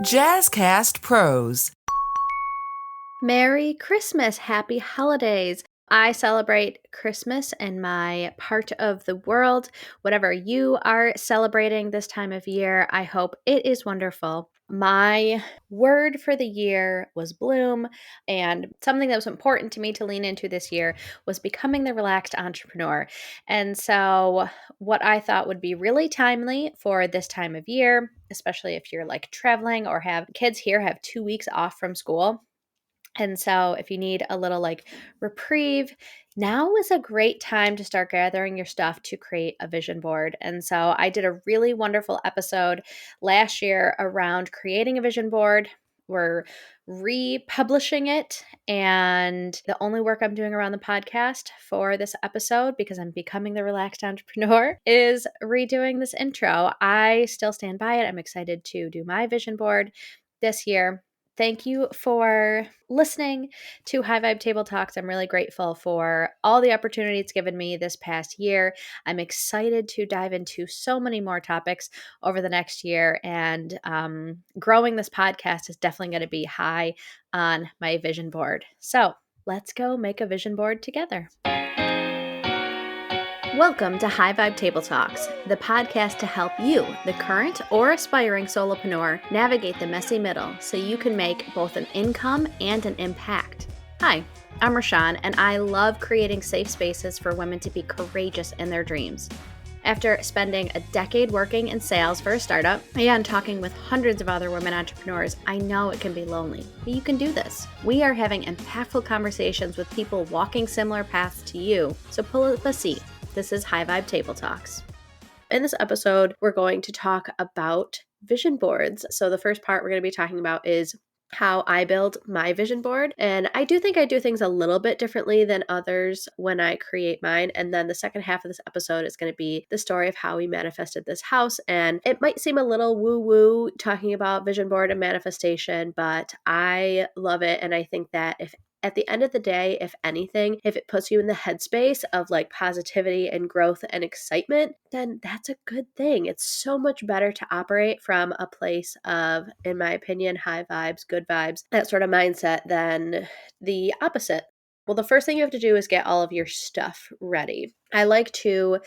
Jazzcast Pros. Merry Christmas, Happy Holidays. I celebrate Christmas in my part of the world. Whatever you are celebrating this time of year, I hope it is wonderful. My word for the year was bloom, and something that was important to me to lean into this year was becoming the relaxed entrepreneur. And so, what I thought would be really timely for this time of year, especially if you're like traveling or have kids here have 2 weeks off from school. And so, if you need a little like reprieve, now is a great time to start gathering your stuff to create a vision board. And so, I did a really wonderful episode last year around creating a vision board. We're republishing it. And the only work I'm doing around the podcast for this episode, because I'm becoming the relaxed entrepreneur, is redoing this intro. I still stand by it. I'm excited to do my vision board this year. Thank you for listening to High Vibe Table Talks. I'm really grateful for all the opportunity it's given me this past year. I'm excited to dive into so many more topics over the next year, and growing this podcast is definitely going to be high on my vision board. So let's go make a vision board together. Welcome to High Vibe Table Talks, the podcast to help you, the current or aspiring solopreneur, navigate the messy middle so you can make both an income and an impact. Hi, I'm Rashawn, and I love creating safe spaces for women to be courageous in their dreams. After spending a decade working in sales for a startup and talking with hundreds of other women entrepreneurs, I know it can be lonely, but you can do this. We are having impactful conversations with people walking similar paths to you, so pull up a seat. This is High Vibe Table Talks. In this episode, we're going to talk about vision boards. So the first part we're going to be talking about is how I build my vision board. And I do think I do things a little bit differently than others when I create mine. And then the second half of this episode is going to be the story of how we manifested this house. And it might seem a little woo-woo talking about vision board and manifestation, but I love it. And I think that if at the end of the day, if anything, if it puts you in the headspace of like positivity and growth and excitement, then that's a good thing. It's so much better to operate from a place of, in my opinion, high vibes, good vibes, that sort of mindset than the opposite. Well, the first thing you have to do is get all of your stuff ready. I like to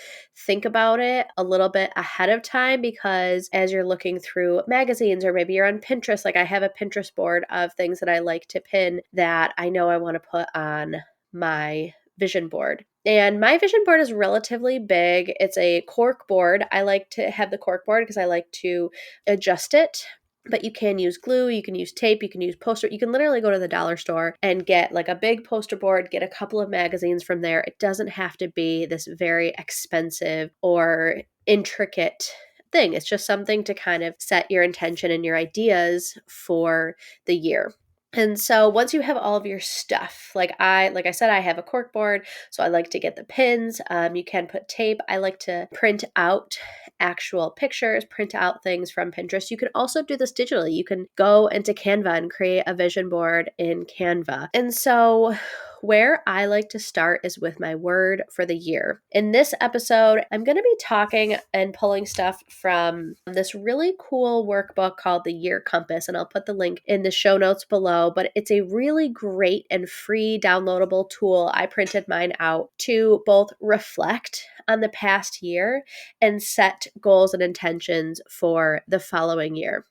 think about it a little bit ahead of time, because as you're looking through magazines or maybe you're on Pinterest, like I have a Pinterest board of things that I like to pin that I know I want to put on my vision board. And my vision board is relatively big. It's a cork board. I like to have the cork board because I like to adjust it. But you can use glue, you can use tape, you can use poster. You can literally go to the dollar store and get like a big poster board, get a couple of magazines from there. It doesn't have to be this very expensive or intricate thing. It's just something to kind of set your intention and your ideas for the year. And so once you have all of your stuff, like I said, I have a cork board, so I like to get the pins. You can put tape. I like to print out actual pictures, print out things from Pinterest. You can also do this digitally. You can go into Canva and create a vision board in Canva. And so where I like to start is with my word for the year. In this episode, I'm going to be talking and pulling stuff from this really cool workbook called the Year Compass, and I'll put the link in the show notes below, but it's a really great and free downloadable tool. I printed mine out to both reflect on the past year and set goals and intentions for the following year.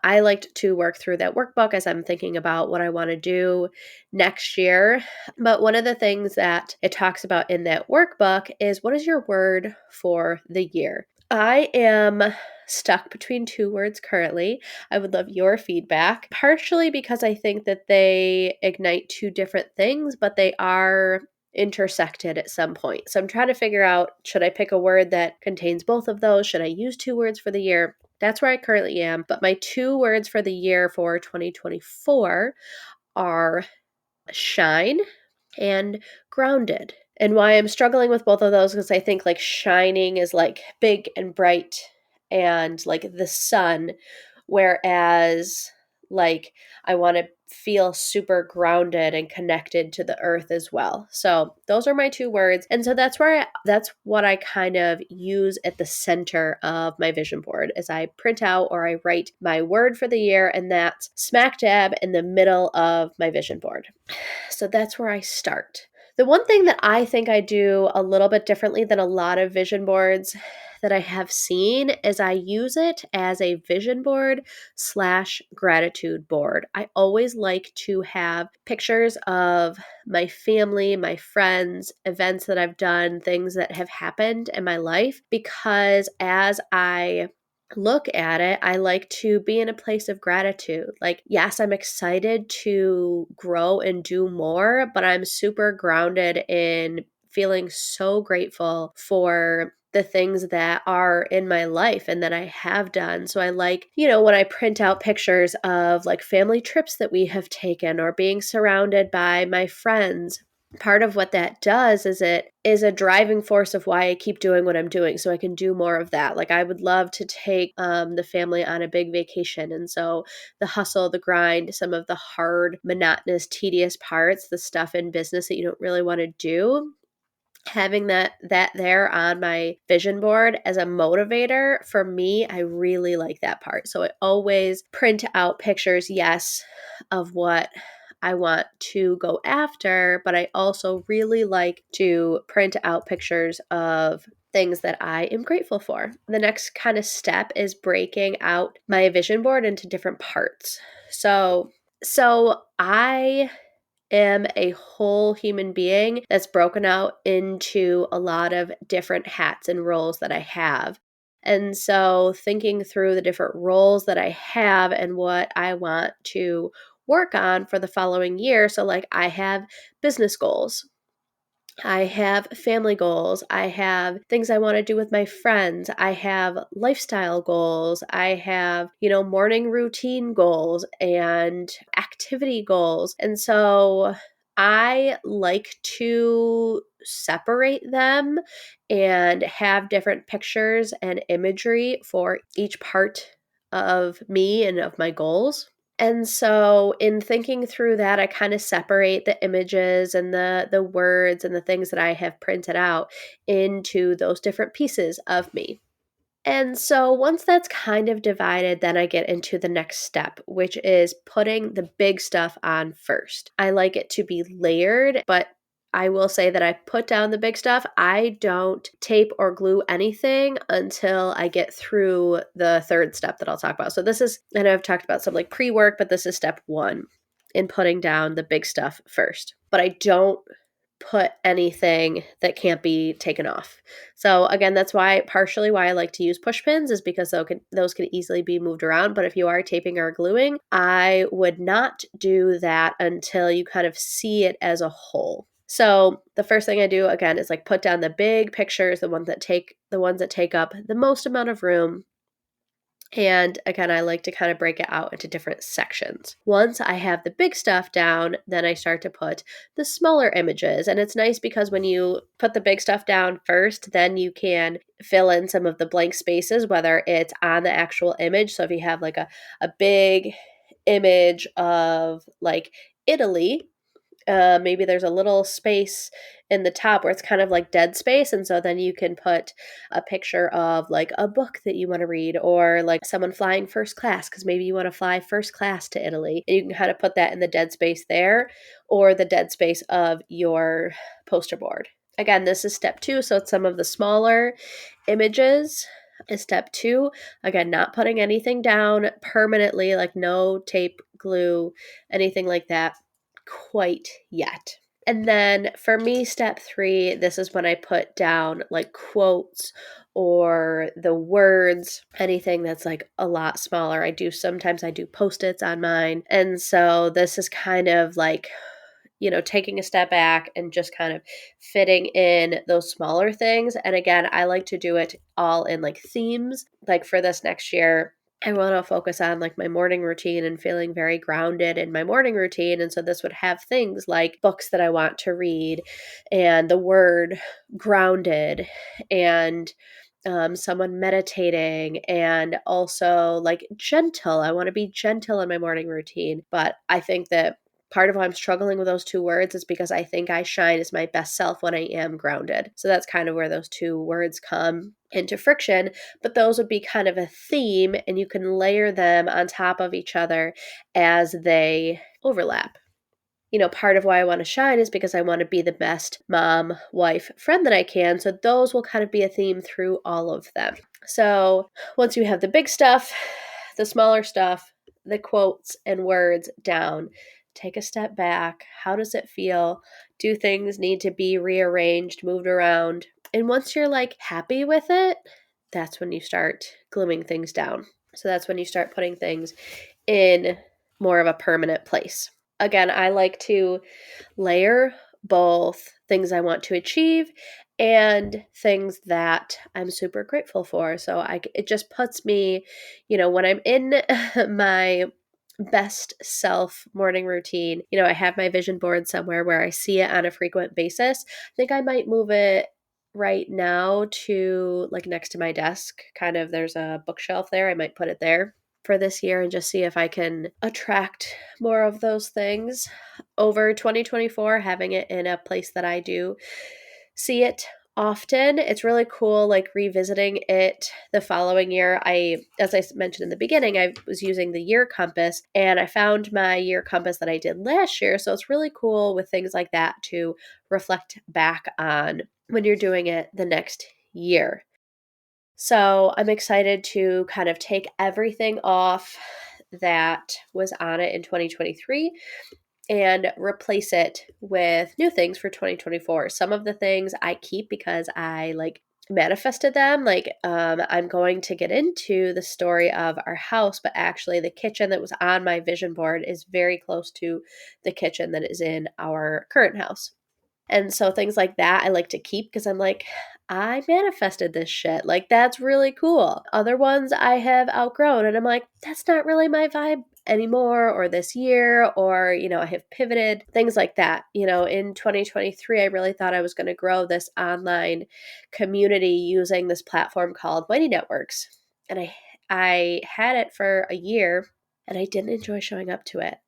I liked to work through that workbook as I'm thinking about what I want to do next year. But one of the things that it talks about in that workbook is, what is your word for the year? I am stuck between two words currently. I would love your feedback, partially because I think that they ignite two different things, but they are intersected at some point. So I'm trying to figure out, should I pick a word that contains both of those? Should I use two words for the year? That's where I currently am. But my two words for the year for 2024 are shine and grounded. And why I'm struggling with both of those, because I think like shining is like big and bright and like the sun, whereas like I want to feel super grounded and connected to the earth as well. So those are my 2 words. And so that's what I kind of use at the center of my vision board as I print out or I write my word for the year, and that's smack dab in the middle of my vision board. So that's where I start. The one thing that I think I do a little bit differently than a lot of vision boards that I have seen is I use it as a vision board / gratitude board. I always like to have pictures of my family, my friends, events that I've done, things that have happened in my life, because as I look at it, I like to be in a place of gratitude. Like, yes, I'm excited to grow and do more, but I'm super grounded in feeling so grateful for the things that are in my life and that I have done. So I like, when I print out pictures of like family trips that we have taken or being surrounded by my friends, part of what that does is it is a driving force of why I keep doing what I'm doing, so I can do more of that. Like, I would love to take the family on a big vacation. And so the hustle, the grind, some of the hard, monotonous, tedious parts, the stuff in business that you don't really want to do, having that there on my vision board as a motivator for me, I really like that part. So I always print out pictures, yes, of what I want to go after, but I also really like to print out pictures of things that I am grateful for. The next kind of step is breaking out my vision board into different parts. So I am a whole human being that's broken out into a lot of different hats and roles that I have. And so thinking through the different roles that I have and what I want to work on for the following year. So like I have business goals. I have family goals. I have things I want to do with my friends. I have lifestyle goals. I have, morning routine goals and activity goals. And so I like to separate them and have different pictures and imagery for each part of me and of my goals. And so in thinking through that, I kind of separate the images and the words and the things that I have printed out into those different pieces of me. And so once that's kind of divided, then I get into the next step, which is putting the big stuff on first. I like it to be layered, but I will say that I put down the big stuff. I don't tape or glue anything until I get through the third step that I'll talk about. So this is, I know I've talked about some like pre-work, but this is step 1 in putting down the big stuff first. But I don't put anything that can't be taken off. So again, that's partially why I like to use push pins, is because those can easily be moved around. But if you are taping or gluing, I would not do that until you kind of see it as a whole. So the first thing I do again is like put down the big pictures, the ones that take up the most amount of room. And again, I like to kind of break it out into different sections. Once I have the big stuff down, then I start to put the smaller images. And it's nice because when you put the big stuff down first, then you can fill in some of the blank spaces, whether it's on the actual image. So if you have like a big image of like Italy, maybe there's a little space in the top where it's kind of like dead space. And so then you can put a picture of like a book that you want to read, or like someone flying first class, because maybe you want to fly first class to Italy. And you can kind of put that in the dead space there, or the dead space of your poster board. Again, this is step 2. So it's some of the smaller images is step 2. Again, not putting anything down permanently, like no tape, glue, anything like that quite yet. And then for me, step 3, this is when I put down like quotes or the words, anything that's like a lot smaller. Sometimes I do Post-its on mine. And so this is kind of like, taking a step back and just kind of fitting in those smaller things. And again, I like to do it all in like themes. Like for this next year, I want to focus on like my morning routine and feeling very grounded in my morning routine. And so this would have things like books that I want to read and the word grounded and someone meditating, and also like gentle. I want to be gentle in my morning routine. But I think that part of why I'm struggling with those two words is because I think I shine as my best self when I am grounded. So that's kind of where those two words come into friction. But those would be kind of a theme, and you can layer them on top of each other as they overlap. Part of why I want to shine is because I want to be the best mom, wife, friend that I can. So those will kind of be a theme through all of them. So once you have the big stuff, the smaller stuff, the quotes and words down, take a step back. How does it feel? Do things need to be rearranged, moved around? And once you're like happy with it, that's when you start gluing things down. So that's when you start putting things in more of a permanent place. Again, I like to layer both things I want to achieve and things that I'm super grateful for. So it just puts me, when I'm in my best self morning routine, I have my vision board somewhere where I see it on a frequent basis. I think I might move it right now to like next to my desk. Kind of, there's a bookshelf there. I might put it there for this year and just see if I can attract more of those things over 2024, having it in a place that I do see it often. It's really cool, like revisiting it the following year. As I mentioned in the beginning, I was using the year compass, and I found my year compass that I did last year. So it's really cool with things like that to reflect back on when you're doing it the next year. So I'm excited to kind of take everything off that was on it in 2023 and replace it with new things for 2024. Some of the things I keep because I manifested them. I'm going to get into the story of our house, but actually the kitchen that was on my vision board is very close to the kitchen that is in our current house. And so things like that I like to keep because I'm like, I manifested this shit. Like, that's really cool. Other ones I have outgrown, and I'm like, that's not really my vibe anymore, or this year, or, I have pivoted, things like that. In 2023, I really thought I was going to grow this online community using this platform called Mighty Networks. And I had it for a year, and I didn't enjoy showing up to it.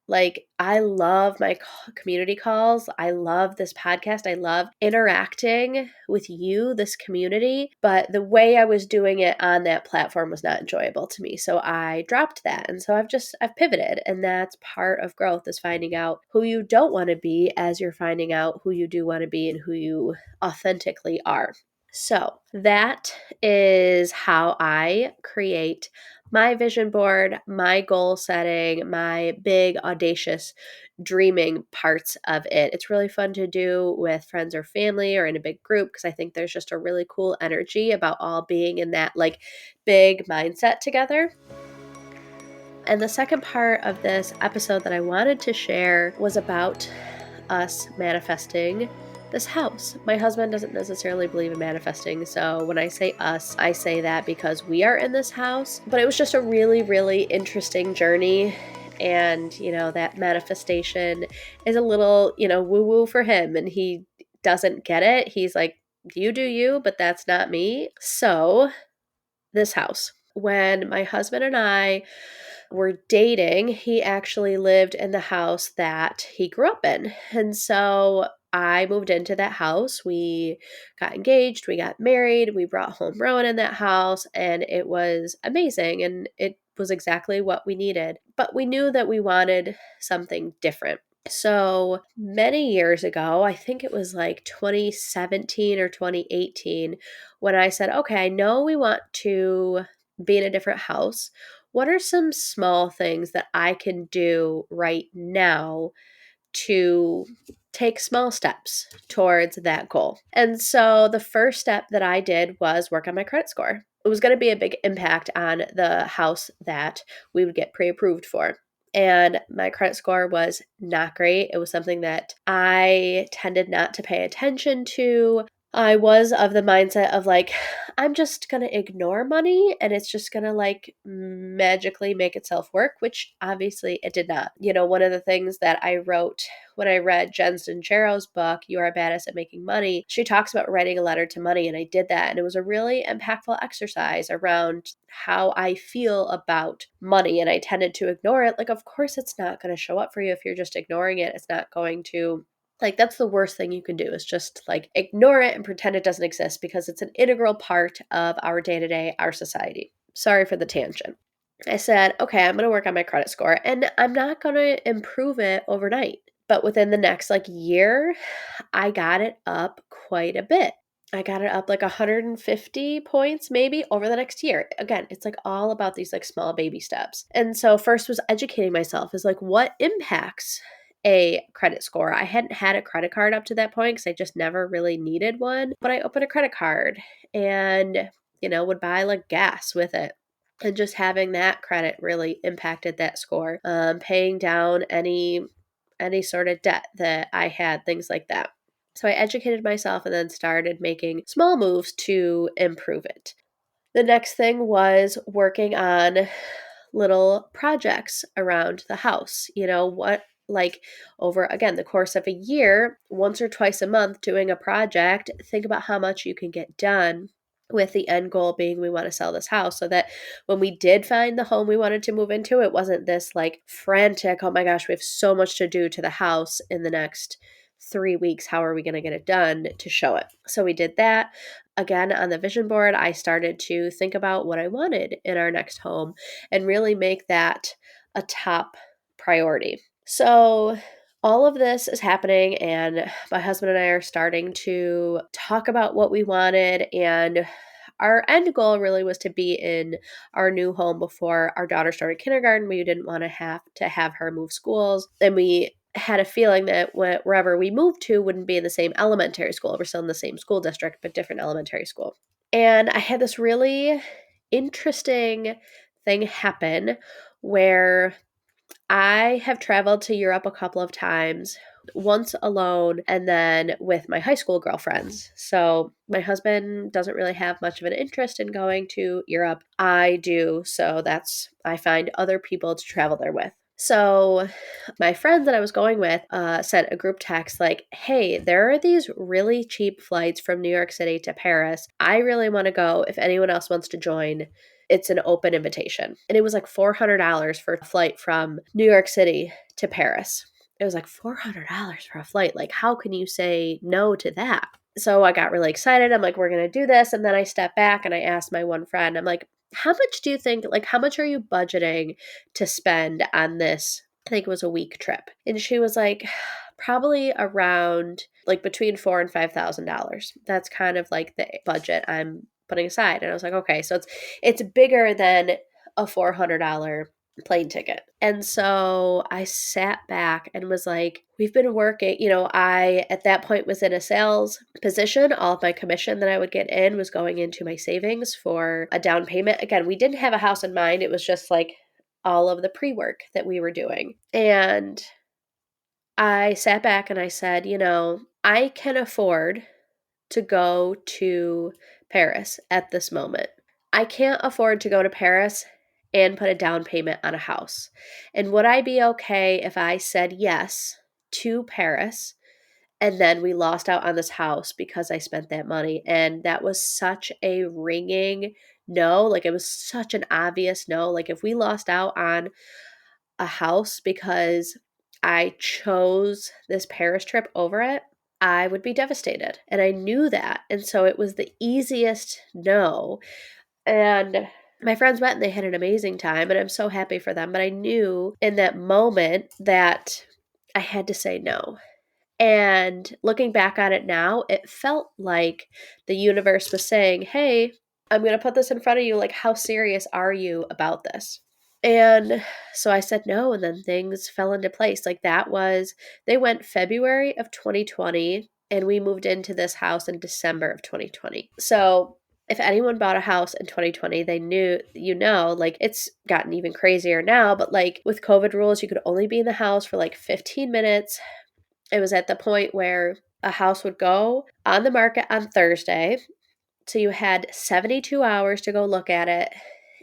I love my community calls. I love this podcast. I love interacting with you, this community. But the way I was doing it on that platform was not enjoyable to me. So I dropped that. And so I've pivoted. And that's part of growth, is finding out who you don't want to be as you're finding out who you do want to be and who you authentically are. So that is how I create my vision board, my goal setting, my big, audacious dreaming parts of it. It's really fun to do with friends or family or in a big group, because I think there's just a really cool energy about all being in that big mindset together. And the second part of this episode that I wanted to share was about us manifesting this house. My husband doesn't necessarily believe in manifesting, so when I say us, I say that because we are in this house. But it was just a really, really interesting journey. And, that manifestation is a little, woo-woo for him, and he doesn't get it. He's like, you do you, but that's not me. So, this house. When my husband and I were dating, he actually lived in the house that he grew up in. And so I moved into that house. We got engaged, we got married, we brought home Rowan in that house, and it was amazing. And it was exactly what we needed. But we knew that we wanted something different. So many years ago, I think it was 2017 or 2018, when I said, okay, I know we want to be in a different house. What are some small things that I can do right now to take small steps towards that goal? And so the first step that I did was work on my credit score. It was going to be a big impact on the house that we would get pre-approved for. And my credit score was not great. It was something that I tended not to pay attention to. I was of the mindset of like, I'm just going to ignore money and it's just going to like magically make itself work, which obviously it did not. One of the things that I wrote when I read Jen Sincero's book, You Are a Badass at Making Money, she talks about writing a letter to money, and I did that. And it was a really impactful exercise around how I feel about money. And I tended to ignore it. Like, of course, it's not going to show up for you if you're just ignoring it. It's not going to. Like, that's the worst thing you can do is just like ignore it and pretend it doesn't exist, because it's an integral part of our day-to-day, our society. Sorry for the tangent. I said, okay, I'm going to work on my credit score, and I'm not going to improve it overnight. But within the next like year, I got it up quite a bit. I got it up like 150 points maybe over the next year. Again, it's like all about these like small baby steps. And so first was educating myself is like, what impacts a credit score? I hadn't had a credit card up to that point because I just never really needed one. But I opened a credit card and, would buy like gas with it. And just having that credit really impacted that score. Paying down any sort of debt that I had, things like that. So I educated myself and then started making small moves to improve it. The next thing was working on little projects around the house. Like over, again, the course of a year, once or twice a month doing a project, think about how much you can get done, with the end goal being we want to sell this house, so that when we did find the home we wanted to move into, it wasn't this like frantic, oh my gosh, we have so much to do to the house in the next 3 weeks. How are we going to get it done to show it? So we did that. Again, on the vision board, I started to think about what I wanted in our next home and really make that a top priority. So all of this is happening, and my husband and I are starting to talk about what we wanted, and our end goal really was to be in our new home before our daughter started kindergarten. We didn't want to have her move schools, and we had a feeling that wherever we moved to wouldn't be in the same elementary school. We're still in the same school district, but different elementary school. And I had this really interesting thing happen where I have traveled to Europe a couple of times, once alone and then with my high school girlfriends. So my husband doesn't really have much of an interest in going to Europe. I do. So I find other people to travel there with. So my friend that I was going with sent a group text like, hey, there are these really cheap flights from New York City to Paris. I really want to go. If anyone else wants to join, it's an open invitation. And it was like $400 for a flight from New York City to Paris. It was like $400 for a flight. Like, how can you say no to that? So I got really excited. I'm like, we're going to do this. And then I stepped back and I asked my one friend, I'm like, how much do you think, like, how much are you budgeting to spend on this? I think it was a week trip. And she was like, probably around like between $4,000 and $5,000. That's kind of like the budget I'm putting aside. And I was like, okay, so it's bigger than a $400 plane ticket. And so I sat back and was like, we've been working, I at that point was in a sales position. All of my commission that I would get in was going into my savings for a down payment. Again, we didn't have a house in mind. It was just like all of the pre-work that we were doing. And I sat back and I said, I can afford to go to Paris at this moment. I can't afford to go to Paris and put a down payment on a house. And would I be okay if I said yes to Paris and then we lost out on this house because I spent that money? And that was such a ringing no. Like, it was such an obvious no. Like, if we lost out on a house because I chose this Paris trip over it, I would be devastated. And I knew that. And so it was the easiest no. And my friends went and they had an amazing time, and I'm so happy for them. But I knew in that moment that I had to say no. And looking back on it now, it felt like the universe was saying, hey, I'm going to put this in front of you. Like, how serious are you about this? And so I said no, and then things fell into place. Like, they went February of 2020, and we moved into this house in December of 2020. So if anyone bought a house in 2020, they knew, like, it's gotten even crazier now, but like with COVID rules, you could only be in the house for like 15 minutes. It was at the point where a house would go on the market on Thursday. So you had 72 hours to go look at it,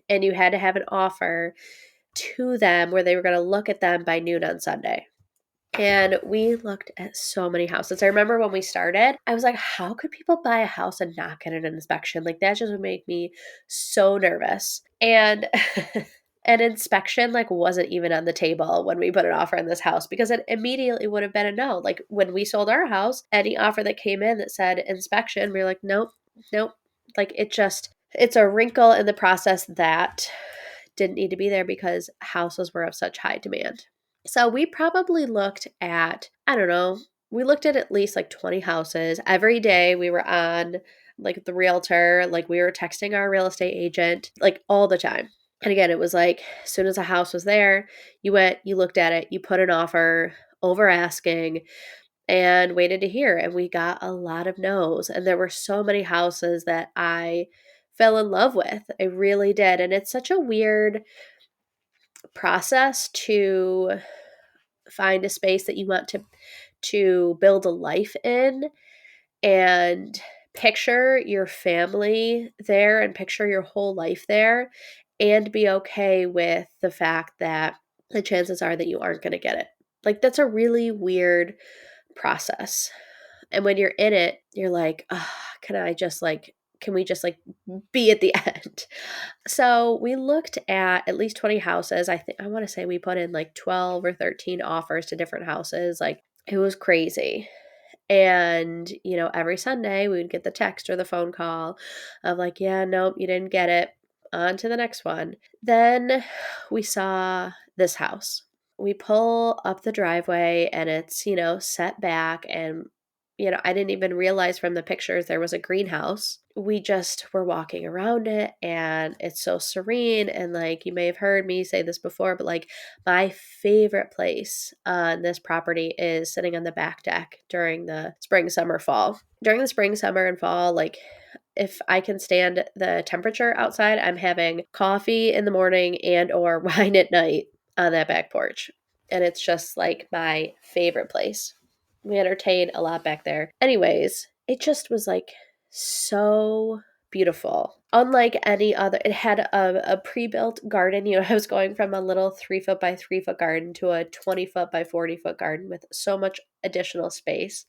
and you had to have an offer to them where they were going to look at them by noon on Sunday. And we looked at so many houses. I remember when we started, I was like, how could people buy a house and not get an inspection? Like, that just would make me so nervous. And an inspection like wasn't even on the table when we put an offer on this house, because it immediately would have been a no. Like, when we sold our house, any offer that came in that said inspection, we were like, nope, nope. Like, it's a wrinkle in the process that didn't need to be there because houses were of such high demand. So we probably looked at, I don't know, we looked at least like 20 houses. Every day we were on like the realtor, like we were texting our real estate agent, like all the time. And again, it was like, as soon as a house was there, you went, you looked at it, you put an offer over asking, and waited to hear. And we got a lot of no's. And there were so many houses that I fell in love with. I really did. And it's such a weird process to find a space that you want to build a life in, and picture your family there and picture your whole life there, and be okay with the fact that the chances are that you aren't going to get it. Like, that's a really weird process. And when you're in it, you're like, oh, can we just like be at the end? So we looked at least 20 houses. I want to say we put in like 12 or 13 offers to different houses. Like, it was crazy. And, every Sunday we would get the text or the phone call of like, yeah, nope, you didn't get it. On to the next one. Then we saw this house. We pull up the driveway and it's, set back, and I didn't even realize from the pictures there was a greenhouse. We just were walking around it, and it's so serene. And like, you may have heard me say this before, but like, my favorite place on this property is sitting on the back deck during the spring, summer, fall. During the spring, summer, and fall, like, if I can stand the temperature outside, I'm having coffee in the morning and or wine at night on that back porch. And it's just like my favorite place. We entertained a lot back there. Anyways, it just was like so beautiful. Unlike any other, it had a pre-built garden. I was going from a little 3-foot by 3-foot garden to a 20-foot by 40-foot garden with so much additional space.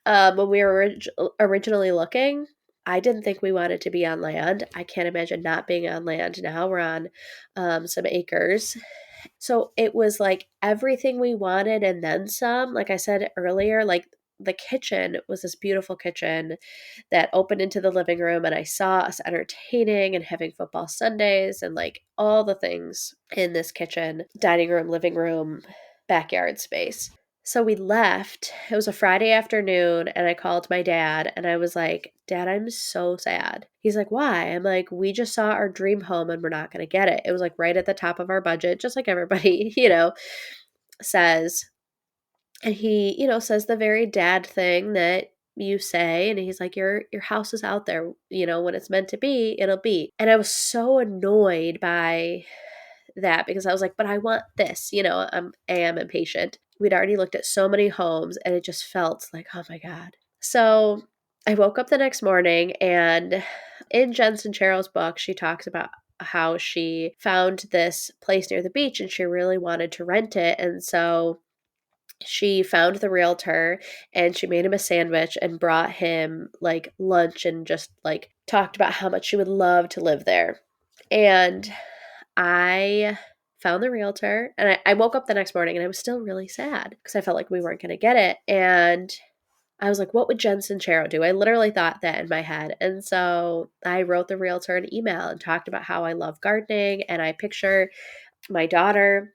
When we were originally looking, I didn't think we wanted to be on land. I can't imagine not being on land now. We're on some acres. So it was like everything we wanted and then some. Like I said earlier, like the kitchen was this beautiful kitchen that opened into the living room, and I saw us entertaining and having football Sundays and like all the things in this kitchen, dining room, living room, backyard space. So we left. It was a Friday afternoon, and I called my dad, and I was like, Dad, I'm so sad. He's like, why? I'm like, we just saw our dream home and we're not going to get it. It was like right at the top of our budget, just like everybody, says. And he, says the very dad thing that you say. And he's like, your house is out there, when it's meant to be, it'll be. And I was so annoyed by that, because I was like, but I want this, I am impatient. We'd already looked at so many homes, and it just felt like, oh my God. So I woke up the next morning, and in Jen Sincero's book, she talks about how she found this place near the beach and she really wanted to rent it. And so she found the realtor, and she made him a sandwich and brought him like lunch, and just like talked about how much she would love to live there. And I found the realtor, and I woke up the next morning and I was still really sad because I felt like we weren't going to get it. And I was like, what would Jen Sincero do? I literally thought that in my head. And so I wrote the realtor an email and talked about how I love gardening, and I picture my daughter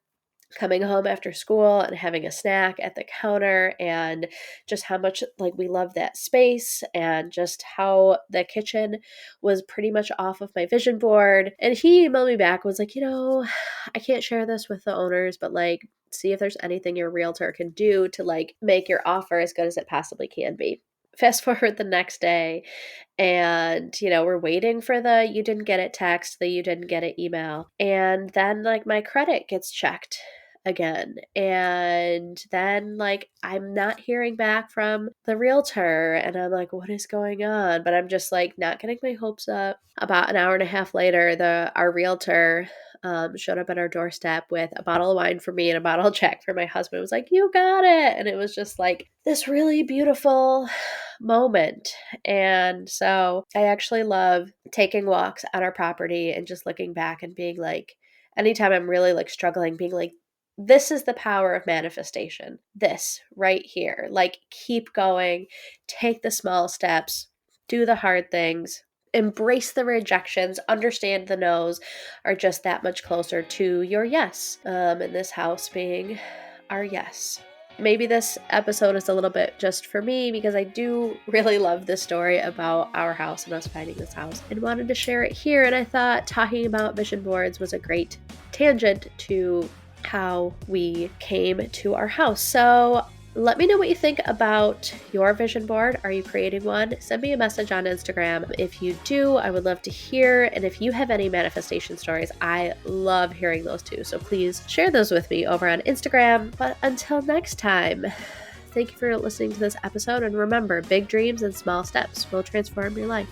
coming home after school and having a snack at the counter, and just how much like we love that space, and just how the kitchen was pretty much off of my vision board. And he emailed me back, was like, I can't share this with the owners, but like, see if there's anything your realtor can do to like make your offer as good as it possibly can be. Fast forward the next day, and we're waiting for the you didn't get it text, the you didn't get it email, and then like my credit gets checked again. And then like I'm not hearing back from the realtor, and I'm like, what is going on? But I'm just like not getting my hopes up. About an hour and a half later, our realtor showed up at our doorstep with a bottle of wine for me and a bottle of Jack for my husband. It was like, you got it. And it was just like this really beautiful moment. And so I actually love taking walks on our property and just looking back and being like, anytime I'm really like struggling, being like, this is the power of manifestation. This right here. Like, keep going, take the small steps, do the hard things, embrace the rejections, understand the no's are just that much closer to your yes. And this house being our yes. Maybe this episode is a little bit just for me because I do really love this story about our house and us finding this house and wanted to share it here. And I thought talking about vision boards was a great tangent to how we came to our house. So let me know what you think about your vision board. Are you creating one? Send me a message on Instagram. If you do, I would love to hear. And if you have any manifestation stories, I love hearing those too. So please share those with me over on Instagram. But until next time, thank you for listening to this episode. And remember, big dreams and small steps will transform your life.